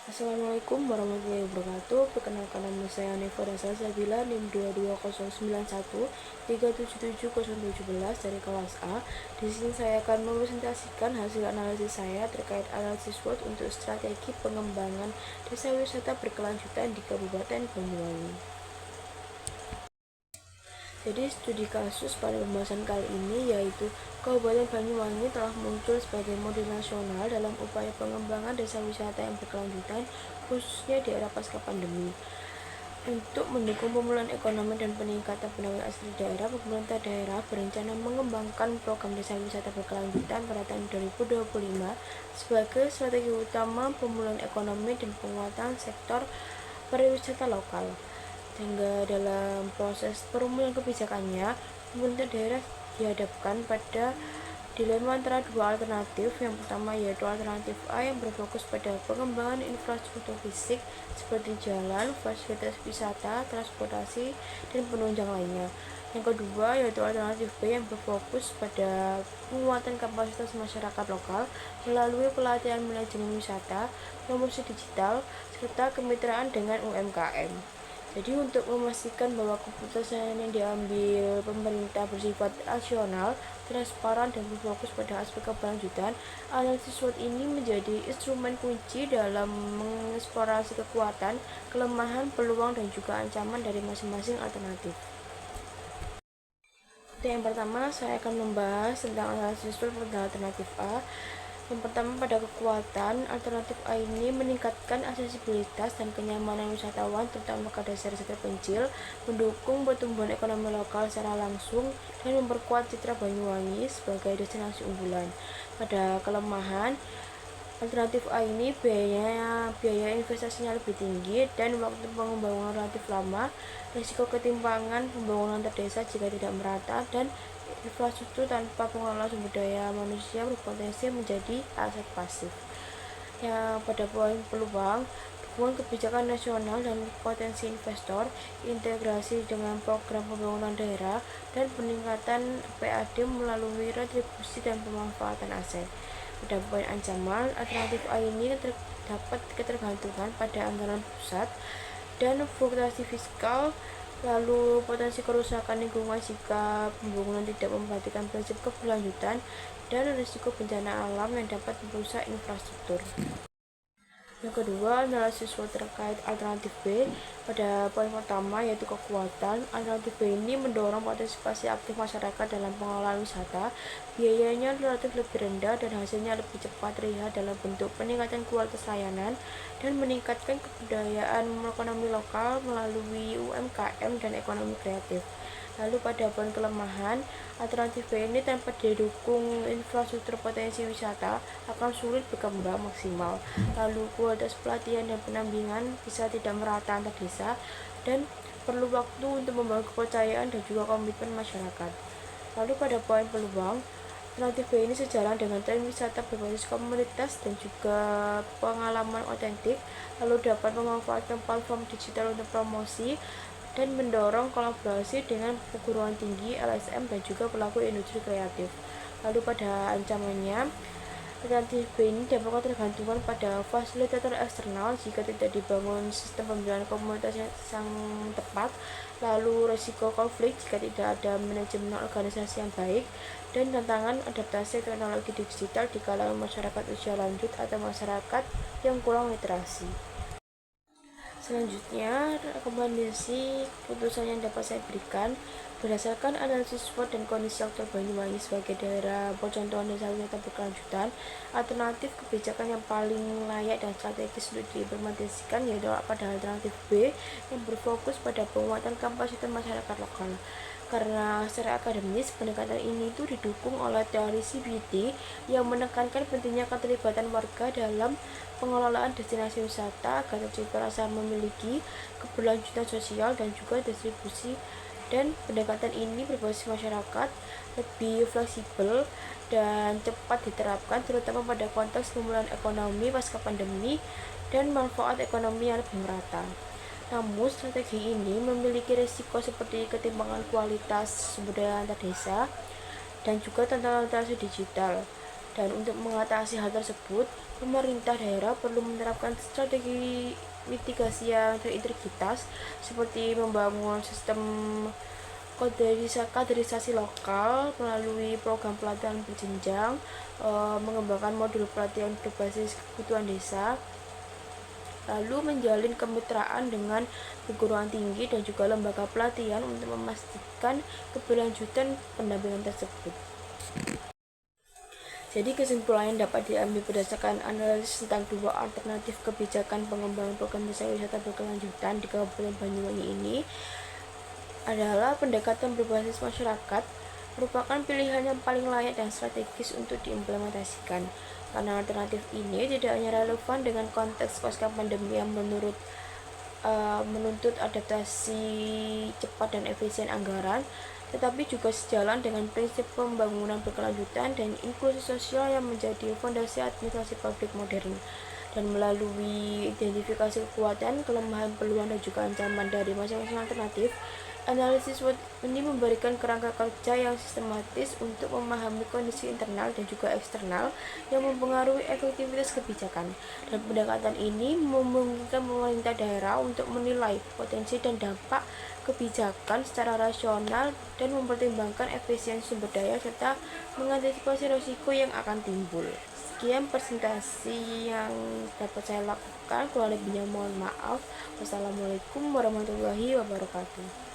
Assalamualaikum warahmatullahi wabarakatuh. Perkenalkan nama saya Neva Rasa Sabila NIM 22091 3770717 dari kelas A. Di sini saya akan mempresentasikan hasil analisis saya terkait analisis SWOT untuk strategi pengembangan desa wisata berkelanjutan di Kabupaten Banyuwangi. Jadi studi kasus pada pembahasan kali ini yaitu Kabupaten Banyuwangi telah muncul sebagai model nasional dalam upaya pengembangan desa wisata yang berkelanjutan khususnya di era pasca pandemi. Untuk mendukung pemulihan ekonomi dan peningkatan pendapatan asli daerah, pemerintah daerah berencana mengembangkan program desa wisata berkelanjutan pada tahun 2025 sebagai strategi utama pemulihan ekonomi dan penguatan sektor pariwisata lokal. Sehingga dalam proses perumutan kebijakannya, pemerintah daerah dihadapkan pada dilema antara dua alternatif. Yang pertama yaitu alternatif A yang berfokus pada pengembangan infrastruktur fisik seperti jalan, fasilitas wisata, transportasi, dan penunjang lainnya. Yang kedua yaitu alternatif B yang berfokus pada penguatan kapasitas masyarakat lokal melalui pelatihan manajemen wisata, promosi digital, serta kemitraan dengan UMKM. Jadi untuk memastikan bahwa keputusan yang diambil pemerintah bersifat rasional, transparan, dan berfokus pada aspek keberlanjutan, analisis SWOT ini menjadi instrumen kunci dalam mengeksplorasi kekuatan, kelemahan, peluang, dan juga ancaman dari masing-masing alternatif. Yang pertama, saya akan membahas tentang analisis SWOT pada alternatif A. Yang pertama, pada kekuatan, alternatif A ini meningkatkan aksesibilitas dan kenyamanan wisatawan terutama ke desa-desa terpencil, mendukung pertumbuhan ekonomi lokal secara langsung, dan memperkuat citra Banyuwangi sebagai destinasi unggulan. Pada kelemahan, alternatif A ini biaya investasinya lebih tinggi dan waktu pengembangan relatif lama, risiko ketimpangan pembangunan terdesa jika tidak merata, dan infrastruktur tanpa pengelola sumber daya manusia berpotensi menjadi aset pasif. Pada poin peluang, dukungan kebijakan nasional dan potensi investor, integrasi dengan program pembangunan daerah, dan peningkatan PAD melalui retribusi dan pemanfaatan aset. Pada poin ancaman, alternatif A ini terdapat ketergantungan pada anggaran pusat dan fluktuasi fiskal, lalu potensi kerusakan lingkungan jika pembangunan tidak memperhatikan prinsip keberlanjutan, dan risiko bencana alam yang dapat merusak infrastruktur. Yang kedua, analisis SWOT terkait alternatif B. Pada poin pertama yaitu kekuatan, alternatif B ini mendorong partisipasi aktif masyarakat dalam pengelolaan wisata. Biayanya relatif lebih rendah dan hasilnya lebih cepat terlihat dalam bentuk peningkatan kualitas layanan dan meningkatkan kebudayaan ekonomi lokal melalui UMKM dan ekonomi kreatif. Lalu pada poin kelemahan, alternatif B ini tanpa didukung infrastruktur potensi wisata akan sulit berkembang maksimal. Lalu kualitas pelatihan dan pendampingan bisa tidak merata antar desa dan perlu waktu untuk membangun kepercayaan dan juga komitmen masyarakat. Lalu pada poin peluang, alternatif B ini sejalan dengan tren wisata berbasis komunitas dan juga pengalaman otentik, lalu dapat memanfaatkan platform digital untuk promosi dan mendorong kolaborasi dengan perguruan tinggi, LSM, dan juga pelaku industri kreatif. Lalu pada ancamannya, alternatif B ini dapat ketergantungan pada fasilitator eksternal jika tidak dibangun sistem pembinaan komunitas yang tepat, lalu risiko konflik jika tidak ada manajemen organisasi yang baik, dan tantangan adaptasi teknologi digital di kalangan masyarakat usia lanjut atau masyarakat yang kurang literasi. Selanjutnya, rekomendasi keputusan yang dapat saya berikan berdasarkan analisis SWOT dan kondisi sektor Banyuwangi sebagai daerah percontohan desa wisata berkelanjutan. Alternatif kebijakan yang paling layak dan strategis untuk diimplementasikan yaitu pada alternatif B yang berfokus pada penguatan kapasitas masyarakat lokal. Karena secara akademis, pendekatan ini didukung oleh teori CBT yang menekankan pentingnya keterlibatan warga dalam pengelolaan destinasi wisata agar tercipta rasa memiliki, keberlanjutan sosial, dan juga distribusi. Dan pendekatan ini berbasis masyarakat, lebih fleksibel dan cepat diterapkan terutama pada konteks pemulihan ekonomi pasca pandemi dan manfaat ekonomi yang lebih merata. Namun, strategi ini memiliki risiko seperti ketimpangan kualitas sumber daya antar desa dan juga tantangan literasi digital. Dan untuk mengatasi hal tersebut, pemerintah daerah perlu menerapkan strategi mitigasi yang terintegritas seperti membangun sistem kaderisasi lokal melalui program pelatihan berjenjang, mengembangkan modul pelatihan berbasis kebutuhan desa, lalu menjalin kemitraan dengan perguruan tinggi dan juga lembaga pelatihan untuk memastikan keberlanjutan pendampingan tersebut. Jadi kesimpulan yang dapat diambil berdasarkan analisis tentang dua alternatif kebijakan pengembangan program desa wisata berkelanjutan di Kabupaten Banyuwangi ini adalah pendekatan berbasis masyarakat merupakan pilihan yang paling layak dan strategis untuk diimplementasikan. Karena alternatif ini tidak hanya relevan dengan konteks pasca pandemi yang menuntut adaptasi cepat dan efisien anggaran, tetapi juga sejalan dengan prinsip pembangunan berkelanjutan dan inklusi sosial yang menjadi fondasi administrasi publik modern. Dan melalui identifikasi kekuatan, kelemahan, peluang, dan juga ancaman dari masing-masing alternatif, analisis SWOT ini memberikan kerangka kerja yang sistematis untuk memahami kondisi internal dan juga eksternal yang mempengaruhi efektivitas kebijakan. Dan pendekatan ini memungkinkan pemerintah daerah untuk menilai potensi dan dampak kebijakan secara rasional dan mempertimbangkan efisiensi sumber daya serta mengantisipasi risiko yang akan timbul. Sekian presentasi yang dapat saya lakukan, kurang lebihnya mohon maaf. Wassalamualaikum warahmatullahi wabarakatuh.